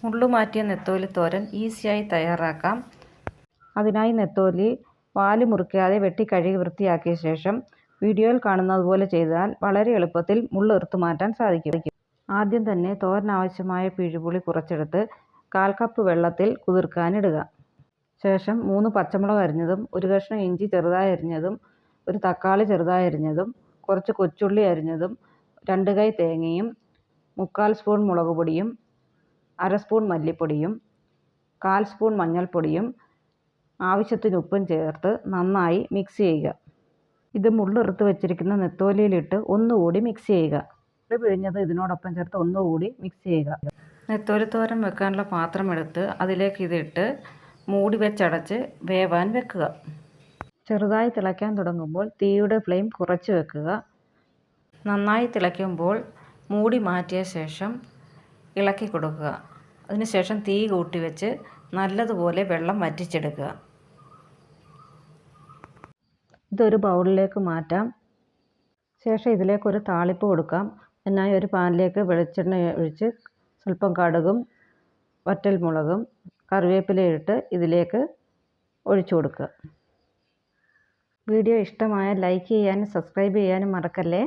മുള്ളുമാറ്റിയ നെത്തോലി തോരൻ ഈസിയായി തയ്യാറാക്കാം. അതിനായി നെത്തോലി വാല് മുറിക്കാതെ വെട്ടി കഴുകി വൃത്തിയാക്കിയ ശേഷം വീഡിയോയിൽ കാണുന്നത് പോലെ ചെയ്താൽ വളരെ എളുപ്പത്തിൽ മുള്ളെടുത്തു മാറ്റാൻ സാധിക്കും. ആദ്യം തന്നെ തോരനാവശ്യമായ പിഴുപുളി കുറച്ചെടുത്ത് 1/4 കപ്പ് വെള്ളത്തിൽ കുതിർക്കാനിടുക. ശേഷം 3 പച്ചമുളക് അരിഞ്ഞതും 1 കഷ്ണം ഇഞ്ചി ചെറുതായി അരിഞ്ഞതും 1 തക്കാളി ചെറുതായി അരിഞ്ഞതും കുറച്ച് കൊച്ചുള്ളി അരിഞ്ഞതും 2 കൈ തേങ്ങയും 3/4 സ്പൂൺ മുളക് പൊടിയും 1/2 സ്പൂൺ മല്ലിപ്പൊടിയും 1/4 സ്പൂൺ മഞ്ഞൾപ്പൊടിയും ആവശ്യത്തിന് ഉപ്പും ചേർത്ത് നന്നായി മിക്സ് ചെയ്യുക. ഇത് മുള്ളെടുത്ത് വെച്ചിരിക്കുന്ന നെത്തോലിയിലിട്ട് ഒന്നുകൂടി മിക്സ് ചെയ്യുക. ഇത് പിഴിഞ്ഞത് ഇതിനോടൊപ്പം ചേർത്ത് ഒന്നുകൂടി മിക്സ് ചെയ്യുക. നെത്തോലി തോരൻ വെക്കാനുള്ള പാത്രം എടുത്ത് അതിലേക്ക് ഇതിട്ട് മൂടി വെച്ചടച്ച് വേവാൻ വെക്കുക. ചെറുതായി തിളയ്ക്കാൻ തുടങ്ങുമ്പോൾ തീയുടെ ഫ്ലെയിം കുറച്ച് വെക്കുക. നന്നായി തിളയ്ക്കുമ്പോൾ മൂടി മാറ്റിയ ശേഷം ഇളക്കി കൊടുക്കുക. അതിനുശേഷം തീ കൂട്ടി വെച്ച് നല്ലതുപോലെ വെള്ളം വറ്റിച്ചെടുക്കുക. ഇതൊരു ബൗളിലേക്ക് മാറ്റാം. ശേഷം ഇതിലേക്കൊരു താളിപ്പ് കൊടുക്കാം. അതിനായി ഒരു പാനിലേക്ക് വെളിച്ചെണ്ണ ഒഴിച്ച് സ്വല്പം കടുകും വറ്റൽമുളകും കറിവേപ്പിലയിട്ട് ഇതിലേക്ക് ഒഴിച്ചു കൊടുക്കുക. വീഡിയോ ഇഷ്ടമായാൽ ലൈക്ക് ചെയ്യാനും സബ്സ്ക്രൈബ് ചെയ്യാനും മറക്കല്ലേ.